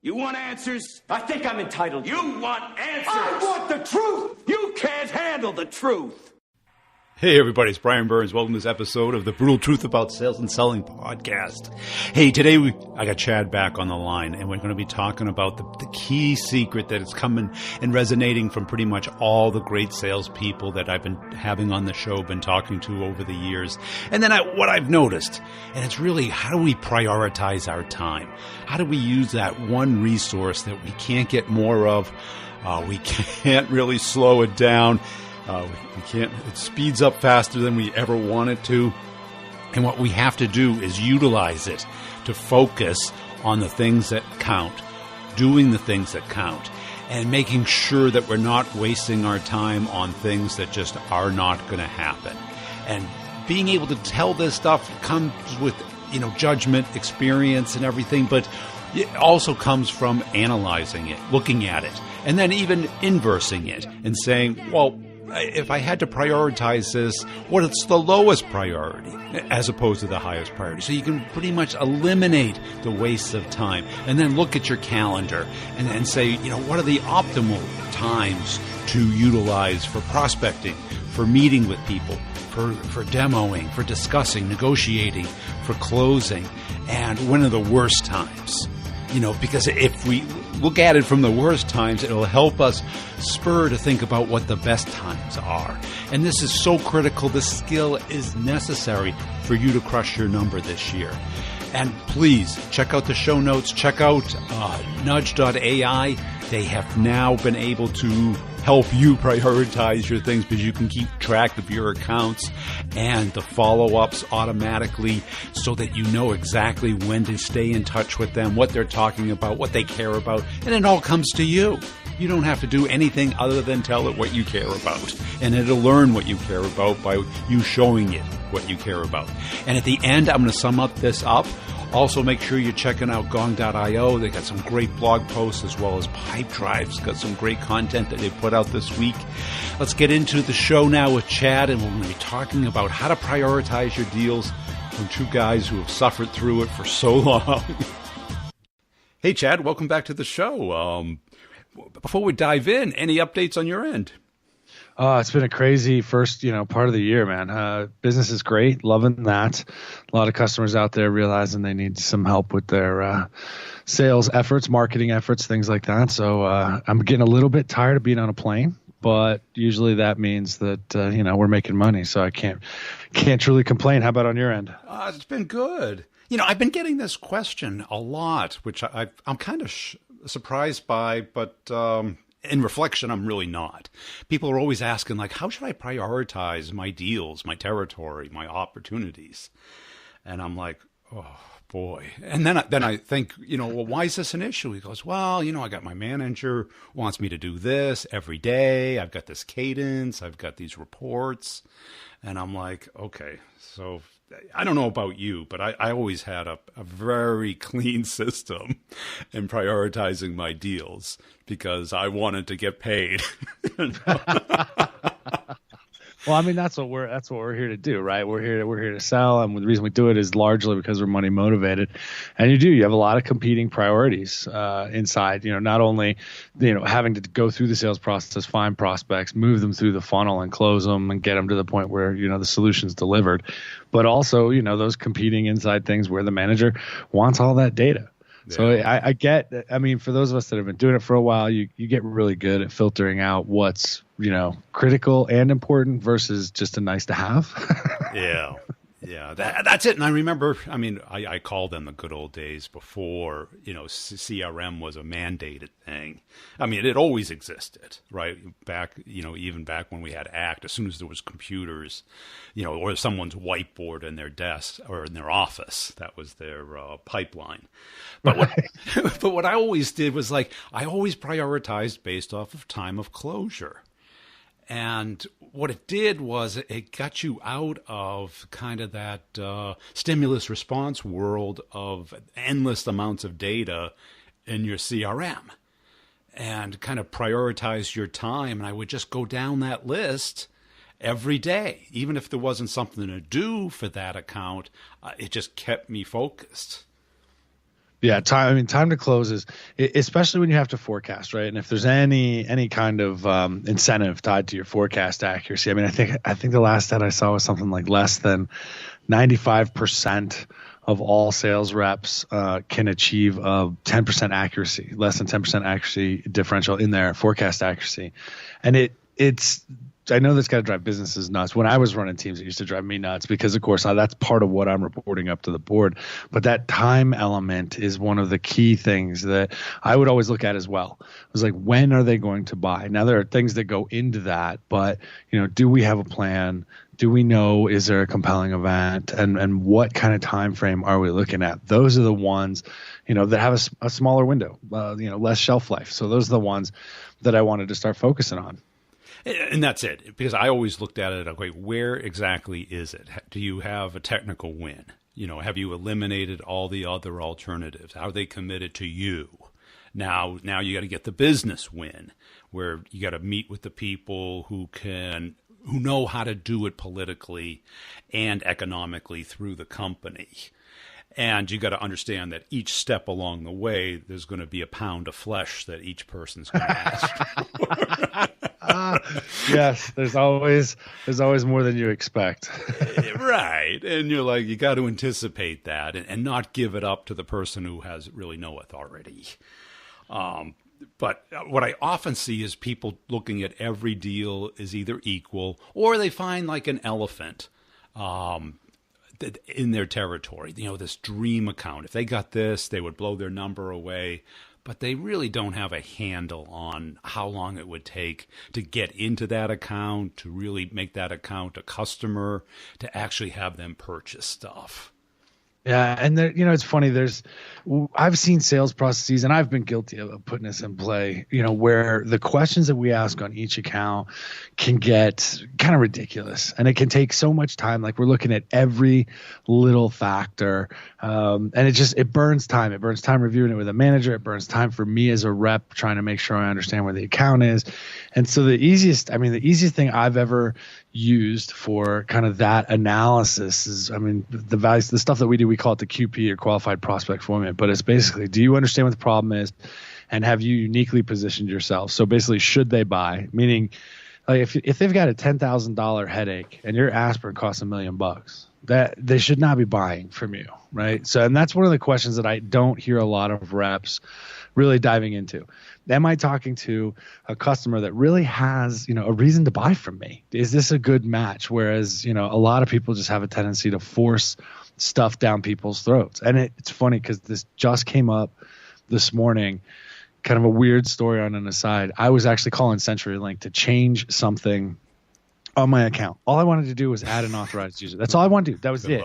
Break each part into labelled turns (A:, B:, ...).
A: You want answers?
B: I think I'm entitled.
A: You want answers?
B: I want the truth!
A: You can't handle the truth.
C: Hey everybody, it's Brian Burns. Welcome to this episode of the Brutal Truth About Sales and Selling podcast. Hey, today I got Chad back on the line, and we're going to be talking about the key secret that is coming and resonating from pretty much all the great salespeople that I've been having on the show, been talking to over the years. And then what I've noticed, and it's really how do we prioritize our time? How do we use that one resource that we can't get more of? We can't really slow it down. We can't, it speeds up faster than we ever want it to. And what we have to do is utilize it to focus on the things that count, doing the things that count, and making sure that we're not wasting our time on things that just are not going to happen. And being able to tell this stuff comes with, judgment, experience, and everything, but it also comes from analyzing it, looking at it, and then even inversing it and saying, well, if I had to prioritize this, what's the lowest priority as opposed to the highest priority? So you can pretty much eliminate the waste of time and then look at your calendar and then say, what are the optimal times to utilize for prospecting, for meeting with people, for demoing, for discussing, negotiating, for closing, and when are the worst times? Because if we look at it from the worst times, it'll help us spur to think about what the best times are. And this is so critical. This skill is necessary for you to crush your number this year. And please check out the show notes. Check out nudge.ai. They have now been able to help you prioritize your things because you can keep track of your accounts and the follow-ups automatically so that you know exactly when to stay in touch with them, what they're talking about, what they care about, and it all comes to you. You don't have to do anything other than tell it what you care about, and it'll learn what you care about by you showing it what you care about. And at the end, I'm going to sum up this up. Also, make sure you're checking out gong.io. They got some great blog posts as well as Pipedrive's got some great content that they put out this week. Let's get into the show now with Chad, and we're going to be talking about how to prioritize your deals from two guys who have suffered through it for so long. Hey, Chad, welcome back to the show. Before we dive in, any updates on your end?
D: It's been a crazy first, part of the year, man. Business is great. Loving that. A lot of customers out there realizing they need some help with their sales efforts, marketing efforts, things like that. So I'm getting a little bit tired of being on a plane, but usually that means that, we're making money. So I can't truly complain. How about on your end?
C: It's been good. I've been getting this question a lot, which I'm kind of surprised by, but in reflection, I'm really not. People are always asking, how should I prioritize my deals, my territory, my opportunities? And I'm like, oh, boy. And then I think, well, why is this an issue? He goes, well, I got my manager wants me to do this every day. I've got this cadence. I've got these reports. And I'm like, okay, so I don't know about you, but I always had a very clean system in prioritizing my deals because I wanted to get paid.
D: Well, I mean, that's what we're here to do, right? We're here to sell, and the reason we do it is largely because we're money motivated. And you have a lot of competing priorities inside. Not only having to go through the sales process, find prospects, move them through the funnel, and close them, and get them to the point where the solution's delivered, but also those competing inside things where the manager wants all that data. Yeah. So I get. I mean, for those of us that have been doing it for a while, you get really good at filtering out what's critical and important versus just a nice to have.
C: Yeah, that's it. And I remember, I call them the good old days before, CRM was a mandated thing. It always existed, right? Back, even back when we had ACT, as soon as there was computers, or someone's whiteboard in their desk or in their office, that was their pipeline. But but what I always did was I always prioritized based off of time of closure. And what it did was it got you out of kind of that stimulus response world of endless amounts of data in your CRM and kind of prioritize your time. And I would just go down that list every day, even if there wasn't something to do for that account. It just kept me focused.
D: Yeah, time to close is, especially when you have to forecast, right? And if there's any kind of incentive tied to your forecast accuracy, I mean, I think the last stat I saw was something like less than 95% of all sales reps can achieve a 10% accuracy, less than 10% accuracy differential in their forecast accuracy, and it's. I know that's got to drive businesses nuts. When I was running teams, it used to drive me nuts because, of course, that's part of what I'm reporting up to the board. But that time element is one of the key things that I would always look at as well. It was like, when are they going to buy? Now, there are things that go into that, but, do we have a plan? Do we know, is there a compelling event? And what kind of time frame are we looking at? Those are the ones, that have a smaller window, less shelf life. So those are the ones that I wanted to start focusing on.
C: And that's it, because I always looked at it, okay, where exactly is it? Do you have a technical win? Have you eliminated all the other alternatives? Are they committed to you? Now you got to get the business win, where you got to meet with the people who know how to do it politically and economically through the company. And you got to understand that each step along the way, there's going to be a pound of flesh that each person's going to ask for.
D: Yes, there's always more than you expect.
C: Right. And you're like, you got to anticipate that and not give it up to the person who has really no authority. But what I often see is people looking at every deal is either equal, or they find like an elephant in their territory, this dream account. If they got this, they would blow their number away. But they really don't have a handle on how long it would take to get into that account, to really make that account a customer, to actually have them purchase stuff.
D: Yeah, and there, it's funny. I've seen sales processes, and I've been guilty of putting this in play. Where the questions that we ask on each account can get kind of ridiculous, and it can take so much time. Like, we're looking at every little factor, and it burns time. It burns time reviewing it with a manager. It burns time for me as a rep trying to make sure I understand where the account is. And so the easiest thing I've ever used for kind of that analysis is, the stuff that we do, we call it the QP, or qualified prospect formula, but it's basically, do you understand what the problem is, and have you uniquely positioned yourself? So basically, should they buy? Meaning, like, if they've got a $10,000 headache and your aspirin costs $1 million, that they should not be buying from you, right? So, and that's one of the questions that I don't hear a lot of reps really diving into. Am I talking to a customer that really has, a reason to buy from me? Is this a good match? Whereas, a lot of people just have a tendency to force stuff down people's throats. And it's funny because this just came up this morning, kind of a weird story on an aside. I was actually calling CenturyLink to change something on my account. All I wanted to do was add an authorized user. That's all I wanted to do. That was it.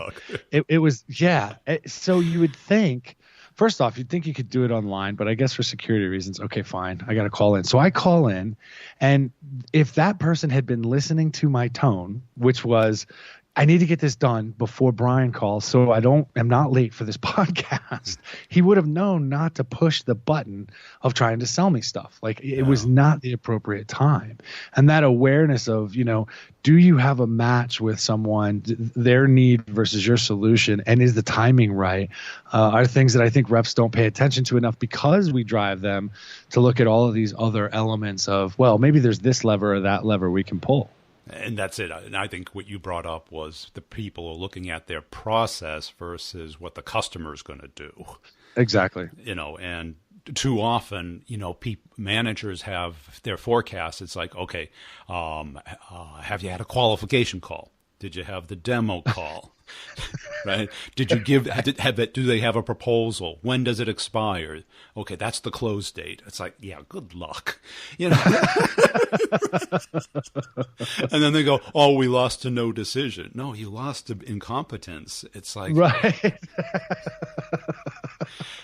D: It was, yeah. So you would think, first off, you'd think you could do it online, but I guess for security reasons, okay, fine, I got to call in. So I call in, and if that person had been listening to my tone, which was, I need to get this done before Brian calls so I'm not late for this podcast, he would have known not to push the button of trying to sell me stuff. Like, it was not the appropriate time. And that awareness of, do you have a match with someone, their need versus your solution, and is the timing right, are things that I think reps don't pay attention to enough, because we drive them to look at all of these other elements of, well, maybe there's this lever or that lever we can pull.
C: And that's it. And I think what you brought up was the people are looking at their process versus what the customer is going to do.
D: Exactly.
C: And too often, managers have their forecasts. It's like, okay, have you had a qualification call? Did you have the demo call? Right? Did you do they have a proposal? When does it expire? Okay, that's the close date. It's like, yeah, good luck. And then they go, oh, we lost to no decision. No, you lost to incompetence. It's like,
D: right.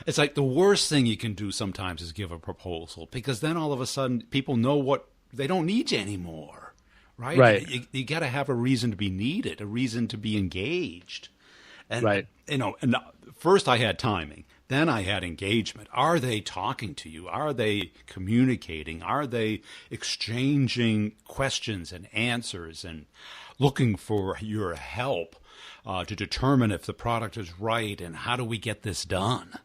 C: It's like the worst thing you can do sometimes is give a proposal, because then all of a sudden people know what they don't need you anymore. Right. You got to have a reason to be needed, a reason to be engaged. And,
D: right.
C: And first I had timing. Then I had engagement. Are they talking to you? Are they communicating? Are they exchanging questions and answers and looking for your help to determine if the product is right and how do we get this done?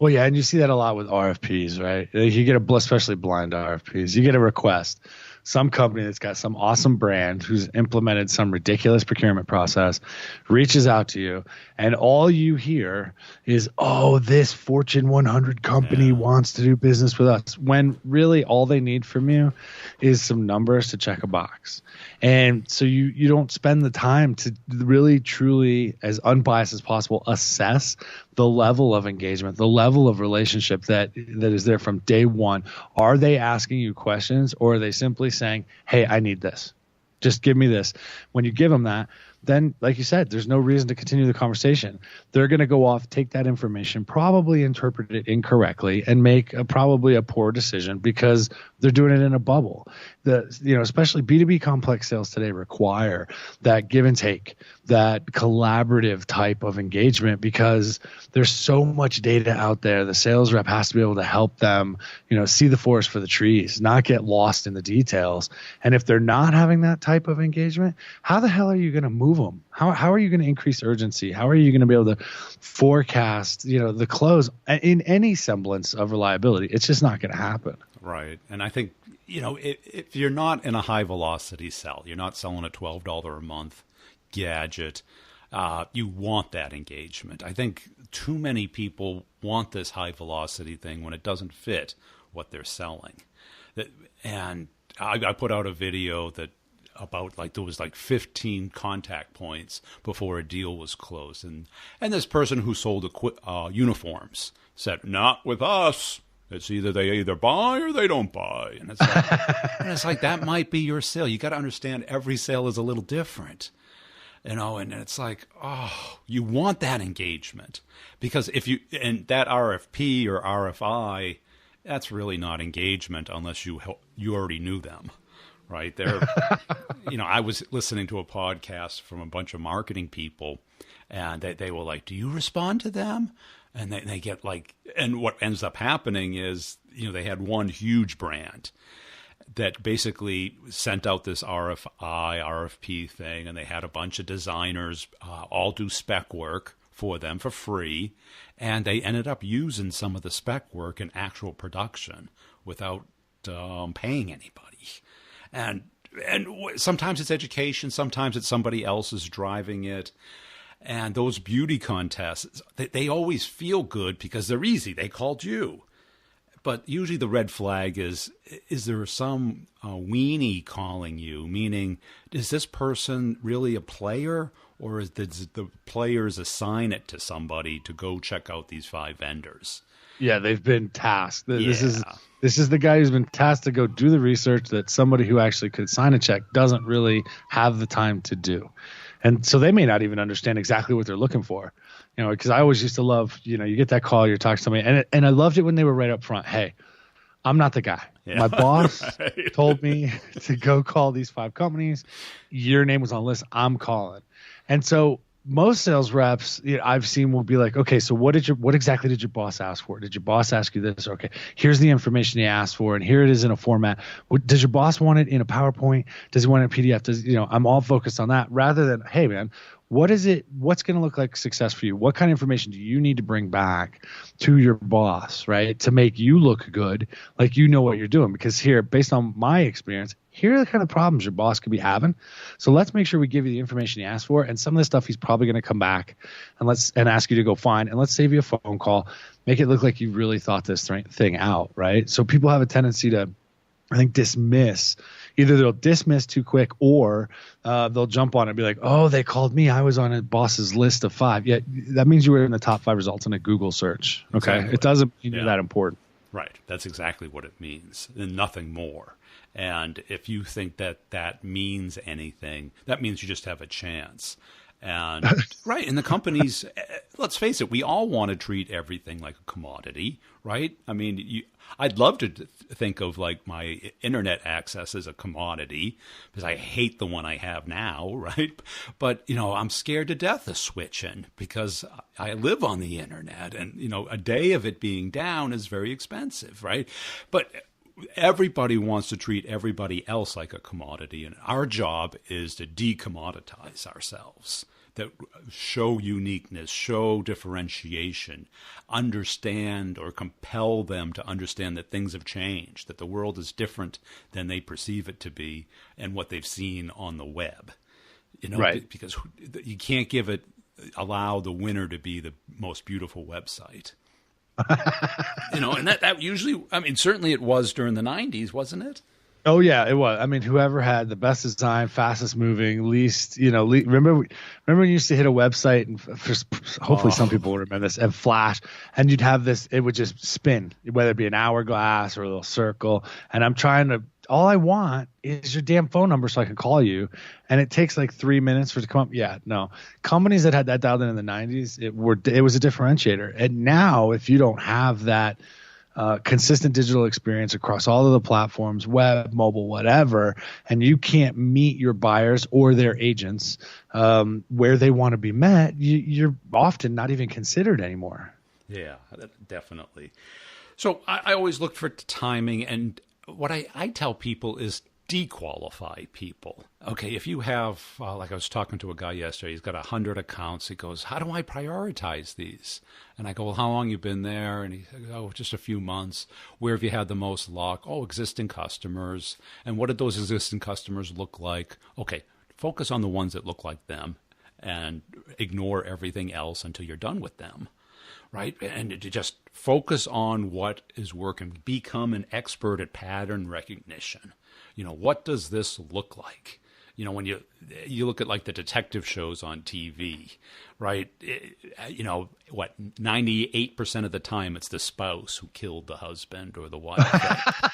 D: Well, yeah, and you see that a lot with RFPs, right? You get especially blind RFPs. You get a request. Some company that's got some awesome brand who's implemented some ridiculous procurement process reaches out to you, and all you hear is, oh, this Fortune 100 company wants to do business with us, when really all they need from you is some numbers to check a box. And so you don't spend the time to really, truly, as unbiased as possible, assess the level of engagement, the level of relationship that is there from day one. Are they asking you questions, or are they simply saying, hey, I need this, just give me this? When you give them that, then, like you said, there's no reason to continue the conversation. They're going to go off, take that information, probably interpret it incorrectly, and make probably a poor decision because they're doing it in a bubble. Especially B2B complex sales today require that give and take, that collaborative type of engagement, because there's so much data out there. The sales rep has to be able to help them, see the forest for the trees, not get lost in the details. And if they're not having that type of engagement, how the hell are you going to move them? How are you going to increase urgency? How are you going to be able to forecast, the close in any semblance of reliability? It's just not going to happen.
C: Right. And I think, if you're not in a high velocity sell, you're not selling a $12 a month gadget, you want that engagement. I think too many people want this high velocity thing when it doesn't fit what they're selling. And I put out a video about there was 15 contact points before a deal was closed. And this person who sold uniforms said, not with us. It's they either buy or they don't buy. And it's like that might be your sale. You got to understand every sale is a little different. And it's like, oh, you want that engagement, because and that RFP or RFI, that's really not engagement unless you already knew them. Right there, I was listening to a podcast from a bunch of marketing people, and they were like, "Do you respond to them?" And they get and what ends up happening is, they had one huge brand that basically sent out this RFP thing, and they had a bunch of designers all do spec work for them for free, and they ended up using some of the spec work in actual production without paying anybody. And sometimes it's education, sometimes it's somebody else is driving it. And those beauty contests, they always feel good because they're easy. They called you. But usually the red flag is there some weenie calling you? Meaning, is this person really a player? Or does the players assign it to somebody to go check out these 5 vendors? Yeah, they've been tasked. This is the guy who's been tasked to go do the research that somebody who actually could sign a check doesn't really have the time to do. And so they may not even understand exactly what they're looking for. Because I always used to love, you get that call, you're talking to somebody, and I loved it when they were right up front. Hey, I'm not the guy. Yeah. My boss told me to go call these 5 companies. Your name was on the list. I'm calling. And so most sales reps I've seen will be like, okay, so what exactly did your boss ask for? Did your boss ask you this? Okay, here's the information he asked for, and here it is in a format. Does your boss want it in a PowerPoint? Does he want it in a PDF? I'm all focused on that rather than, hey man, what's going to look like success for you? What kind of information do you need to bring back to your boss, right? To make you look good, like you know what you're doing. Because here, based on my experience, here are the kind of problems your boss could be having. So let's make sure we give you the information he asked for, and some of the stuff he's probably going to come back and ask you to go find, and let's save you a phone call. Make it look like you really thought this thing out, right? So people have a tendency to, I think, dismiss. Either they'll dismiss too quick, or they'll jump on it and be like, oh, they called me. I was on a boss's list of 5. Yeah, that means you were in the top 5 results in a Google search. Okay, exactly. It doesn't mean you're that important. Right. That's exactly what it means, and nothing more. And if you think that means anything, that means you just have a chance. And right, and the companies, let's face it, we all want to treat everything like a commodity, right? I mean, I'd love to think of my internet access as a commodity, because I hate the one I have now, right? But, I'm scared to death of switching because I live on the internet, and, a day of it being down is very expensive, right? But everybody wants to treat everybody else like a commodity, and our job is to decommoditize ourselves. that show uniqueness, show differentiation, understand or compel them to understand that things have changed, that the world is different than they perceive it to be and what they've seen on the web.
D: Right.
C: Because you can't allow the winner to be the most beautiful website. And that usually, certainly it was during the 90s, wasn't it?
D: Oh yeah, it was. Whoever had the best design, fastest moving, least, remember when you used to hit a website and hopefully some people will remember this, and flash, and you'd have this, it would just spin, whether it be an hourglass or a little circle. And all I want is your damn phone number so I can call you. And it takes like 3 minutes for it to come up. Yeah, no. Companies that had that dialed in the 90s, it was a differentiator. And now if you don't have that consistent digital experience across all of the platforms, web, mobile, whatever, and you can't meet your buyers or their agents where they want to be met, you're often not even considered anymore.
C: Yeah, definitely. So I always look for timing, and what I tell people is dequalify people. Okay, if you have, like I was talking to a guy yesterday, he's got 100 accounts. He goes, how do I prioritize these? And I go, well, how long you been there? And he said, oh, just a few months. Where have you had the most luck? Oh, existing customers. And what did those existing customers look like? Okay, focus on the ones that look like them and ignore everything else until you're done with them. Right? And to just focus on what is working. Become an expert at pattern recognition. What does this look like? When you look at like the detective shows on TV, right? 98% of the time it's the spouse who killed the husband or the wife.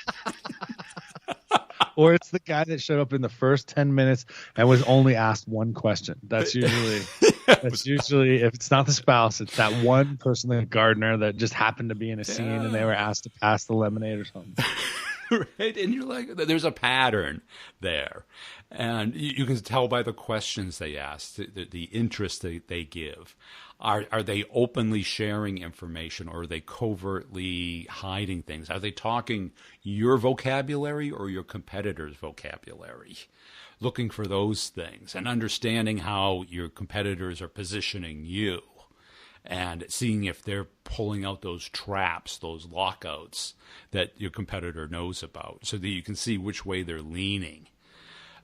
D: Or it's the guy that showed up in the first 10 minutes and was only asked one question. That's usually if it's not the spouse, it's that one person, the gardener, that just happened to be in a scene and they were asked to pass the lemonade or something.
C: Right? And you're like, there's a pattern there. And you can tell by the questions they ask, the interest they give. Are they openly sharing information, or are they covertly hiding things? Are they talking your vocabulary or your competitor's vocabulary? Looking for those things and understanding how your competitors are positioning you and seeing if they're pulling out those traps, those lockouts that your competitor knows about, so that you can see which way they're leaning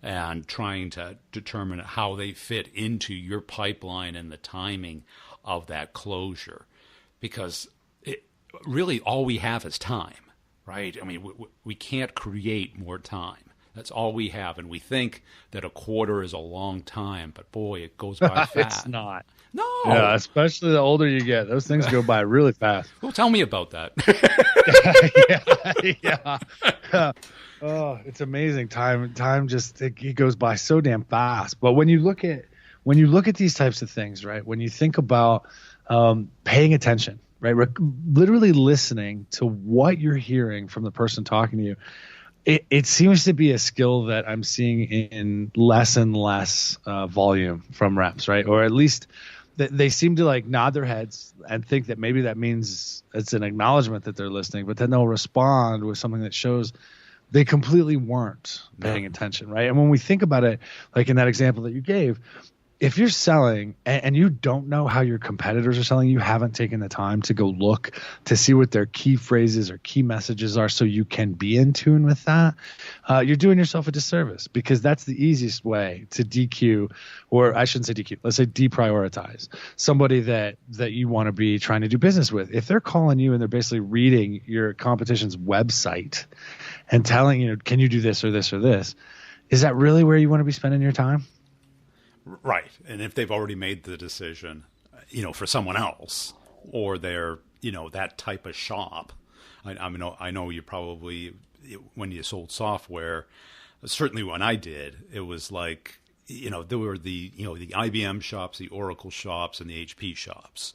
C: and trying to determine how they fit into your pipeline and the timing of that closure. Because really all we have is time, right? We can't create more time. That's all we have. And we think that a quarter is a long time, but boy, it goes by fast.
D: It's not.
C: No.
D: Yeah, especially the older you get. Those things go by really fast.
C: Well, tell me about that.
D: Yeah. Oh, it's amazing. Time just it goes by so damn fast. But when you look at these types of things, right? When you think about paying attention, right? Literally listening to what you're hearing from the person talking to you. It seems to be a skill that I'm seeing in less and less volume from reps, right? Or at least they seem to like nod their heads and think that maybe that means it's an acknowledgement that they're listening, but then they'll respond with something that shows they completely weren't paying attention, right? And when we think about it, like in that example that you gave, if you're selling and you don't know how your competitors are selling, you haven't taken the time to go look to see what their key phrases or key messages are so you can be in tune with that, you're doing yourself a disservice, because that's the easiest way to DQ, or I shouldn't say DQ, let's say deprioritize somebody that you want to be trying to do business with. If they're calling you and they're basically reading your competition's website and telling you, can you do this or this or this, is that really where you want to be spending your time?
C: Right. And if they've already made the decision, for someone else, or they're, that type of shop, I know you probably, when you sold software, certainly when I did, it was like, there were the IBM shops, the Oracle shops, and the HP shops.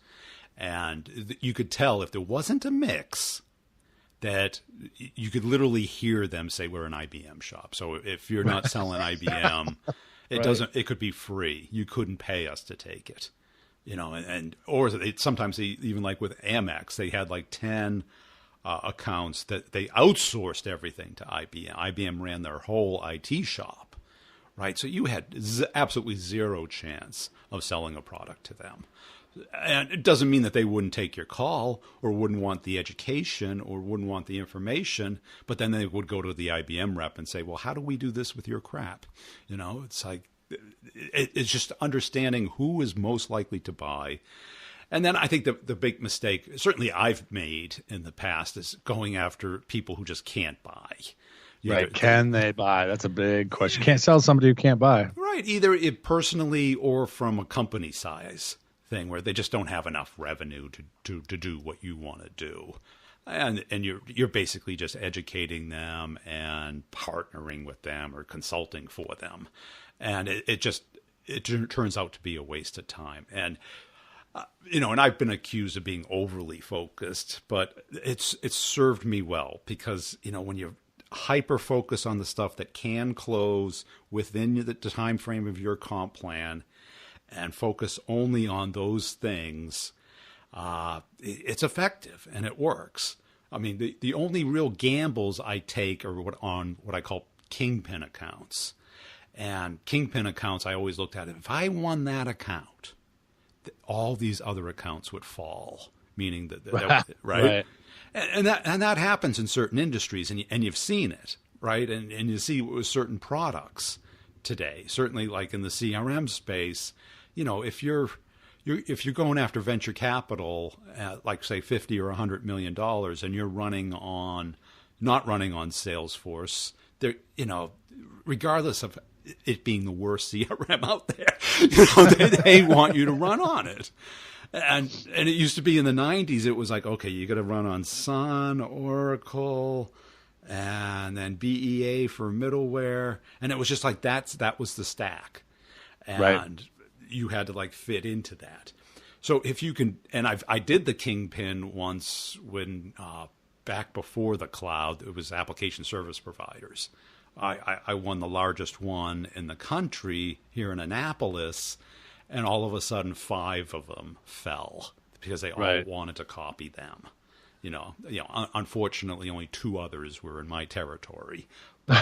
C: And you could tell if there wasn't a mix, that you could literally hear them say, we're an IBM shop. So if you're not selling IBM... It could be free. You couldn't pay us to take it, or sometimes even like with Amex, they had like 10 accounts that they outsourced everything to IBM. IBM ran their whole IT shop, right? So you had absolutely zero chance of selling a product to them. And it doesn't mean that they wouldn't take your call or wouldn't want the education or wouldn't want the information, but then they would go to the IBM rep and say, well, how do we do this with your crap? You know, it's like, it's just understanding who is most likely to buy. And then I think the big mistake, certainly I've made in the past, is going after people who just can't buy.
D: Right. Can they buy? That's a big question. Can't sell somebody who can't buy.
C: Right. Either personally or from a company size thing where they just don't have enough revenue to do what you want to do. And you're basically just educating them and partnering with them or consulting for them. And it turns out to be a waste of time. And and I've been accused of being overly focused, but it's served me well because, when you hyper focus on the stuff that can close within the time frame of your comp plan and focus only on those things, it's effective and it works. I mean, the only real gambles I take are on what I call kingpin accounts. And kingpin accounts, I always looked at it. If I won that account, all these other accounts would fall, meaning that right? And that happens in certain industries, and you've seen it, right? And you see it with certain products today, certainly like in the CRM space. If you're going after venture capital at like say $50 or $100 million, and you're not running on Salesforce, there, regardless of it being the worst CRM out there, they want you to run on it. And it used to be in the 90s, it was like, okay, you got to run on Sun, Oracle, and then BEA for middleware. And it was just like that was the stack. And you had to like fit into that. So if you can, and I did the kingpin once when back before the cloud, it was application service providers. I won the largest one in the country here in Annapolis, and all of a sudden 5 of them fell because they all wanted to copy them. Unfortunately, only 2 others were in my territory. But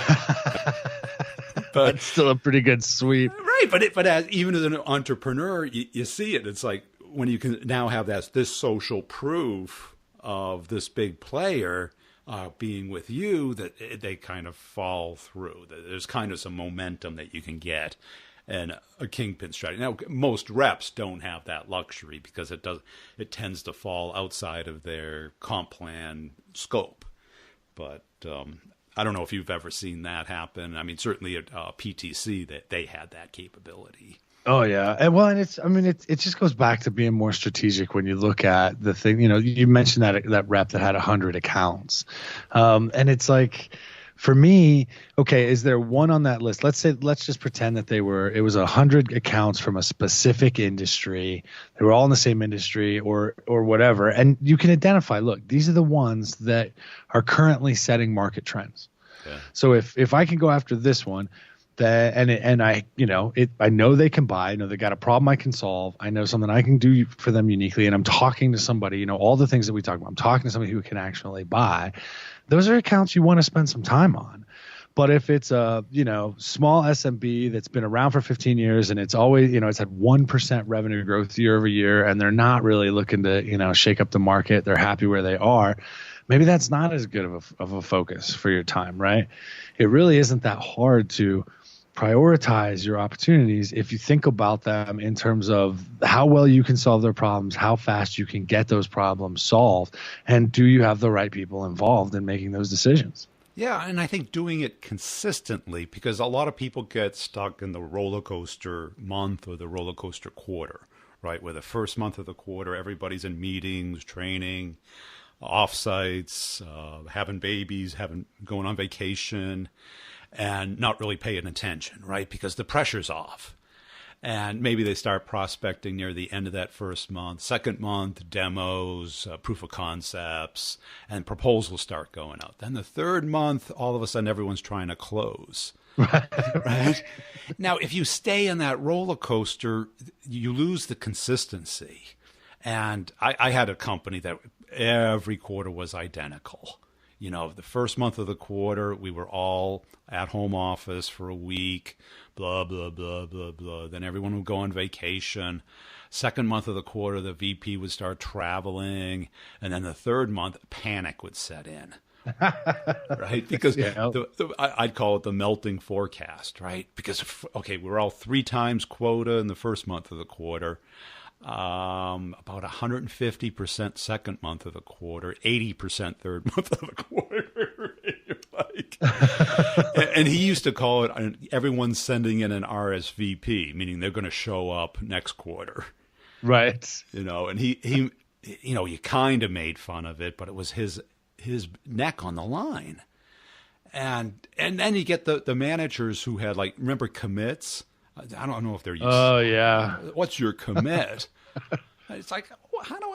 D: that's still a pretty good sweep,
C: right? But even as an entrepreneur, you see it. It's like when you can now have this social proof of this big player being with you, that they kind of fall through. There's kind of some momentum that you can get. And a kingpin strategy. Now, most reps don't have that luxury because it tends to fall outside of their comp plan scope. But I don't know if you've ever seen that happen. I mean, certainly at PTC that they had that capability.
D: Oh yeah, and it just goes back to being more strategic when you look at the thing. You mentioned that rep that had 100 accounts, and it's like. For me, okay, is there one on that list? Let's just pretend that it was 100 accounts from a specific industry. They were all in the same industry or whatever. And you can identify, look, these are the ones that are currently setting market trends. Yeah. So if I can go after this one, I know they can buy, I know they got a problem I can solve. I know something I can do for them uniquely. And I'm talking to somebody, all the things that we talk about. I'm talking to somebody who can actually buy. Those are accounts you want to spend some time on. But if it's a, small SMB that's been around for 15 years and it's always, it's had 1% revenue growth year over year, and they're not really looking to, shake up the market, they're happy where they are, maybe that's not as good of a focus for your time, right? It really isn't that hard to prioritize your opportunities if you think about them in terms of how well you can solve their problems, how fast you can get those problems solved, and do you have the right people involved in making those decisions?
C: Yeah, and I think doing it consistently, because a lot of people get stuck in the roller coaster month or the roller coaster quarter, right? Where the first month of the quarter, everybody's in meetings, training, offsites, having babies, going on vacation, and not really paying attention, right? Because the pressure's off. And maybe they start prospecting near the end of that first month. Second month, demos, proof of concepts, and proposals start going out. Then the third month, all of a sudden, everyone's trying to close. Right? Now, if you stay in that roller coaster, you lose the consistency. And I had a company that every quarter was identical. The first month of the quarter, we were all at home office for a week, blah, blah, blah, blah, blah. Then everyone would go on vacation. Second month of the quarter, the VP would start traveling. And then the third month, panic would set in. Right? Because I'd call it the melting forecast, right? Because, we're all 3 times quota in the first month of the quarter. About 150% second month of the quarter, 80% third month of the quarter. And he used to call it everyone's sending in an RSVP, meaning they're going to show up next quarter.
D: Right.
C: And he you kind of made fun of it, but it was his neck on the line. And then you get the managers who had remember commits? I don't know if they're used
D: Oh, yeah.
C: What's your commit? It's like, how do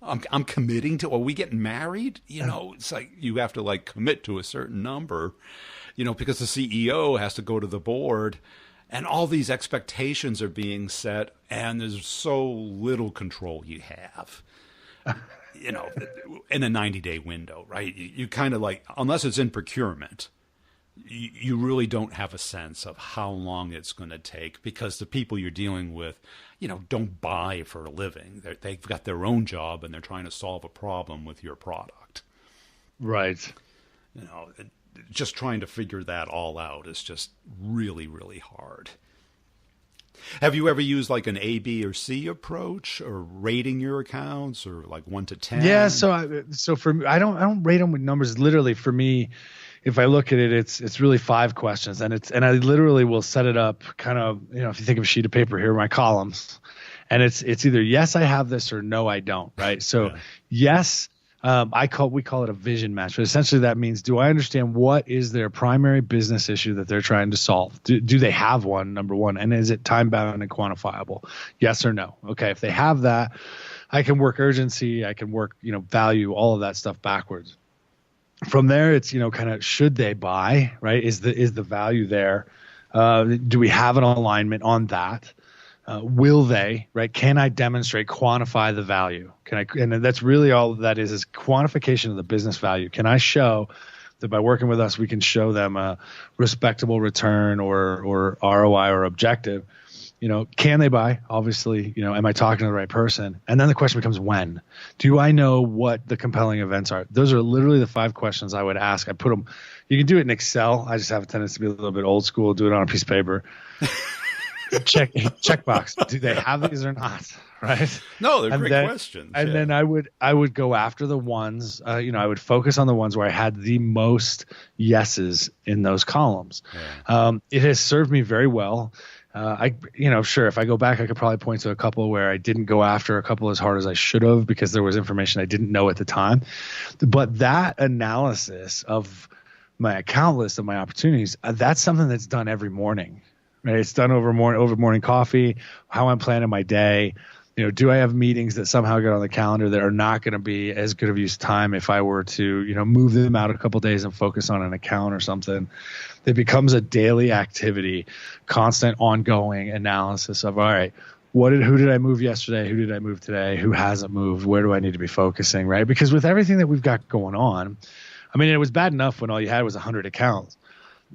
C: I'm committing to, are we getting married? It's like you have to commit to a certain number, because the CEO has to go to the board and all these expectations are being set and there's so little control you have, in a 90-day window, right? You kind of unless it's in procurement, you really don't have a sense of how long it's going to take because the people you're dealing with, don't buy for a living. They've got their own job and they're trying to solve a problem with your product.
D: Right.
C: Just trying to figure that all out is just really, really hard. Have you ever used an A, B, or C approach, or rating your accounts, or 1 to 10?
D: Yeah. So for me, I don't rate them with numbers. Literally, for me, if I look at it, it's really 5 questions, and I literally will set it up kind of, if you think of a sheet of paper, here are my columns, and it's either yes, I have this, or no, I don't. Right. So yes. We call it a vision match, but essentially that means, do I understand what is their primary business issue that they're trying to solve? Do they have one, number one, and is it time bound and quantifiable? Yes or no? Okay, if they have that, I can work urgency, I can work, value, all of that stuff backwards. From there, it's, kind of, should they buy, right? Is the value there? Do we have an alignment on that? Will they, right? Can I demonstrate, quantify the value? And that's really all that is quantification of the business value. Can I show that by working with us, we can show them a respectable return or ROI or objective? Can they buy? Obviously, am I talking to the right person? And then the question becomes when. Do I know what the compelling events are? Those are literally the 5 questions I would ask. I put them, you can do it in Excel. I just have a tendency to be a little bit old school, do it on a piece of paper. Checkbox. Do they have these or not? Right?
C: No, they're great questions.
D: And then I would go after the ones. I would focus on the ones where I had the most yeses in those columns. Yeah. It has served me very well. Sure, if I go back, I could probably point to a couple where I didn't go after a couple as hard as I should have because there was information I didn't know at the time. But that analysis of my account list of my opportunities, that's something that's done every morning. Right? It's done over morning coffee, how I'm planning my day. Do I have meetings that somehow get on the calendar that are not going to be as good of use of time if I were to, move them out a couple of days and focus on an account or something? It becomes a daily activity, constant, ongoing analysis of, all right, who did I move yesterday? Who did I move today? Who hasn't moved? Where do I need to be focusing? Right? Because with everything that we've got going on, it was bad enough when all you had was 100 accounts.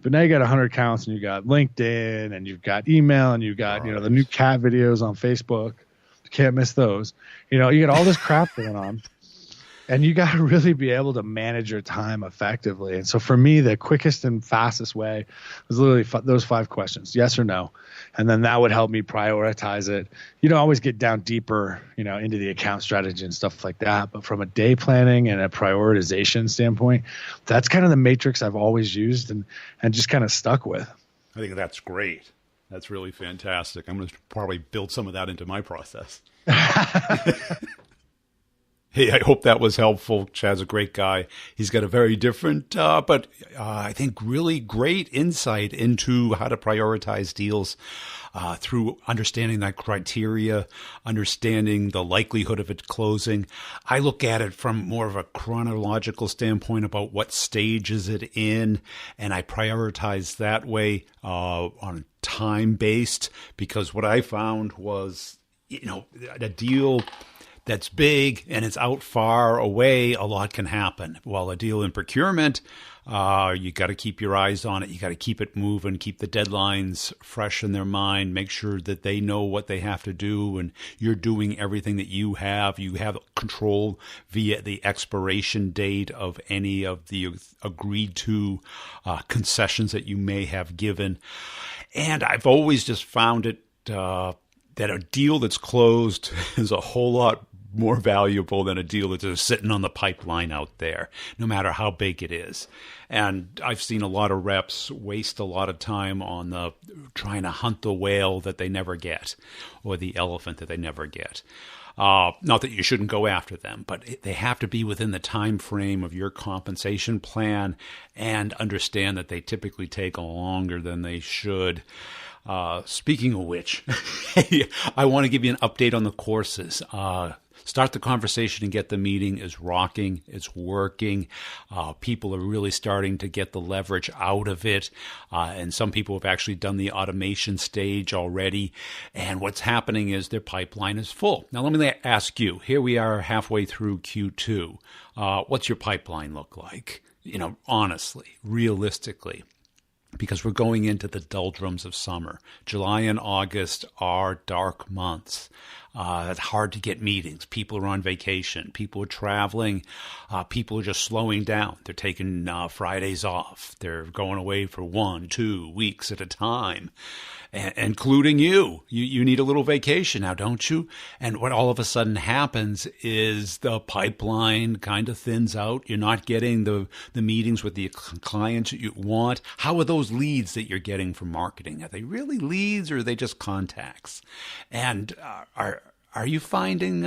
D: But now you got 100 accounts and you got LinkedIn and you've got email and you've got, the new cat videos on Facebook. You can't miss those. You got all this crap going on and you got to really be able to manage your time effectively. And so for me, the quickest and fastest way was literally those 5 questions, yes or no. And then that would help me prioritize it. You don't always get down deeper, into the account strategy and stuff like that. But from a day planning and a prioritization standpoint, that's kind of the matrix I've always used and just kind of stuck with.
C: I think that's great. That's really fantastic. I'm going to probably build some of that into my process. Hey, I hope that was helpful. Chad's a great guy. He's got a very different, but I think really great insight into how to prioritize deals through understanding that criteria, understanding the likelihood of it closing. I look at it from more of a chronological standpoint about what stage is it in, and I prioritize that way on time-based because what I found was, a deal that's big and it's out far away, a lot can happen. While a deal in procurement, you got to keep your eyes on it. You got to keep it moving, keep the deadlines fresh in their mind, make sure that they know what they have to do, and you're doing everything that you have. You have control via the expiration date of any of the agreed to concessions that you may have given. And I've always just found it that a deal that's closed is a whole lot more valuable than a deal that's just sitting on the pipeline out there, no matter how big it is. And I've seen a lot of reps waste a lot of time on trying to hunt the whale that they never get, or the elephant that they never get. Not that you shouldn't go after them, but they have to be within the time frame of your compensation plan, and understand that they typically take longer than they should. Speaking of which, I want to give you an update on the courses. Start the Conversation and Get the Meeting is rocking. It's working. People are really starting to get the leverage out of it. And some people have actually done the automation stage already. And what's happening is their pipeline is full. Now, let me ask you, here we are halfway through Q2. What's your pipeline look like? Honestly, realistically. Because we're going into the doldrums of summer. July and August are dark months. It's hard to get meetings. People are on vacation. People are traveling. People are just slowing down. They're taking Fridays off. They're going away for 1-2 weeks at a time, including you. You need a little vacation now, don't you? And what all of a sudden happens is the pipeline kind of thins out. You're not getting the meetings with the clients that you want. How are those leads that you're getting from marketing? Are they really leads, or are they just contacts? And are you finding,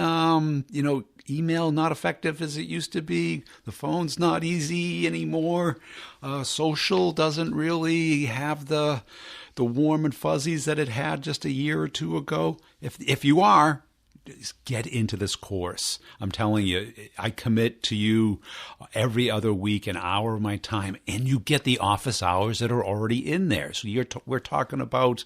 C: email not effective as it used to be? The phone's not easy anymore. Social doesn't really have the warm and fuzzies that it had just a year or two ago. If you are, get into this course. I'm telling you, I commit to you every other week an hour of my time, and you get the office hours that are already in there. So we're talking about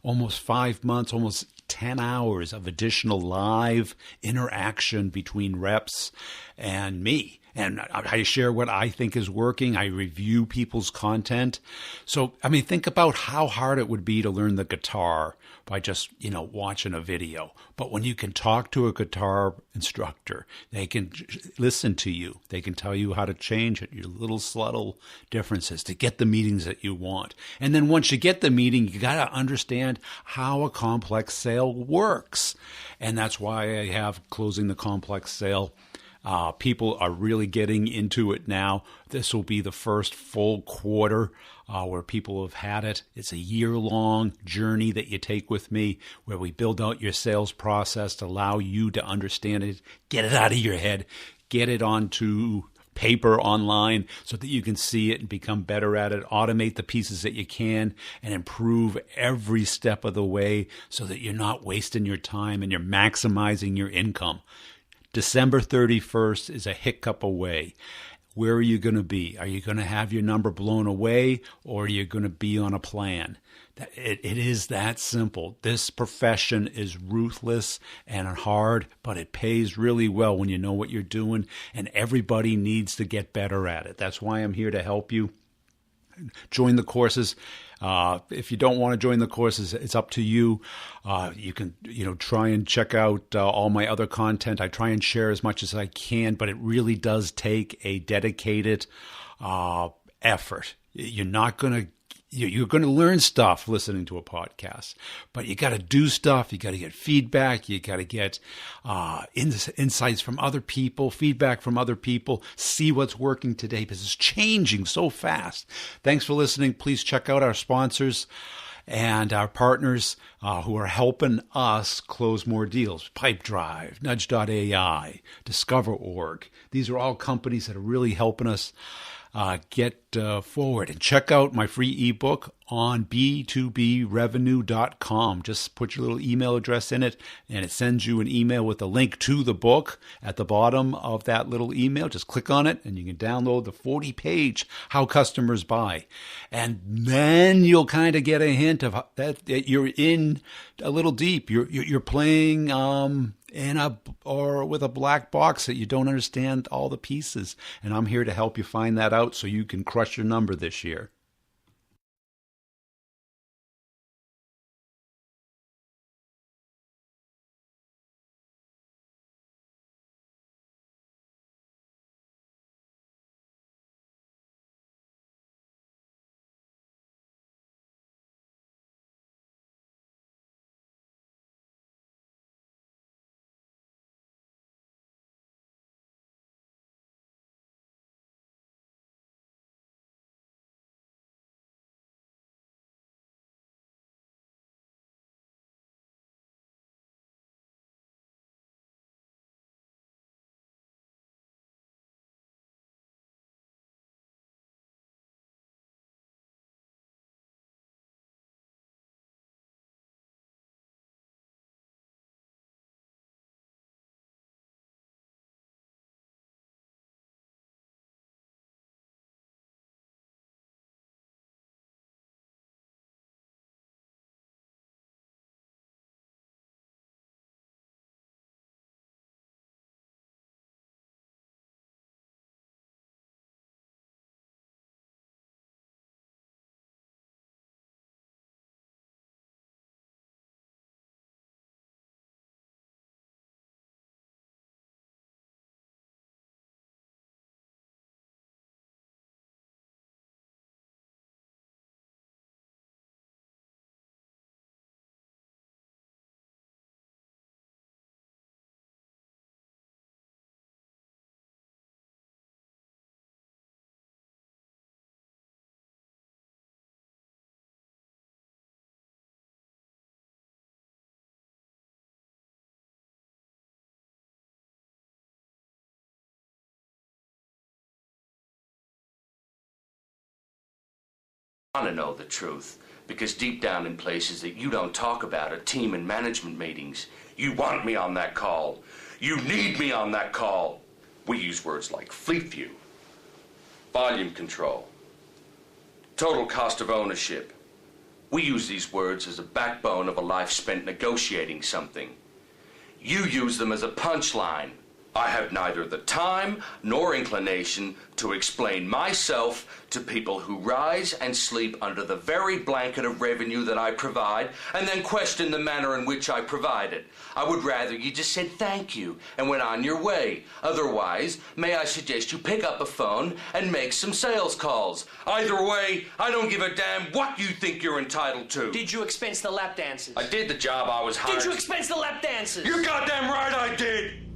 C: almost 5 months, almost 10 hours of additional live interaction between reps and me. And I share what I think is working. I review people's content. So, think about how hard it would be to learn the guitar by just, watching a video. But when you can talk to a guitar instructor, they can listen to you. They can tell you how to change it, your little subtle differences to get the meetings that you want. And then once you get the meeting, you got to understand how a complex sale works. And that's why I have Closing the Complex Sale. People are really getting into it now. This will be the first full quarter where people have had it. It's a year-long journey that you take with me, where we build out your sales process to allow you to understand it, get it out of your head, get it onto paper online so that you can see it and become better at it, automate the pieces that you can, and improve every step of the way so that you're not wasting your time and you're maximizing your income. December 31st is a hiccup away. Where are you going to be? Are you going to have your number blown away, or are you going to be on a plan? It is that simple. This profession is ruthless and hard, but it pays really well when you know what you're doing, and everybody needs to get better at it. That's why I'm here to help you. Join the courses. If you don't want to join the courses, it's up to you. You can, try and check out all my other content. I try and share as much as I can, but it really does take a dedicated effort. You're going to learn stuff listening to a podcast, but you got to do stuff. You got to get feedback. You got to get insights from other people, feedback from other people, see what's working today, because it's changing so fast. Thanks for listening. Please check out our sponsors and our partners who are helping us close more deals. Pipedrive, Nudge.ai, Discover.org. These are all companies that are really helping us get forward. And check out my free ebook on b2brevenue.com. Just put your little email address in it, and it sends you an email with a link to the book at the bottom of that little email. Just click on it, and you can download the 40-page How Customers Buy. And then you'll kind of get a hint of that you're in a little deep. You're playing with a black box that you don't understand all the pieces. And I'm here to help you find that out so you can crush your number this year.
E: Want to know the truth, because deep down in places that you don't talk about at team and management meetings, you want me on that call. You need me on that call. We use words like fleet view, volume control, total cost of ownership. We use these words as a backbone of a life spent negotiating something. You use them as a punchline. I have neither the time nor inclination to explain myself to people who rise and sleep under the very blanket of revenue that I provide and then question the manner in which I provide it. I would rather you just said thank you and went on your way. Otherwise, may I suggest you pick up a phone and make some sales calls. Either way, I don't give a damn what you think you're entitled to.
F: Did you expense the lap dances?
E: I did the job I was hired.
F: Did you expense the lap dances?
E: You're goddamn right I did!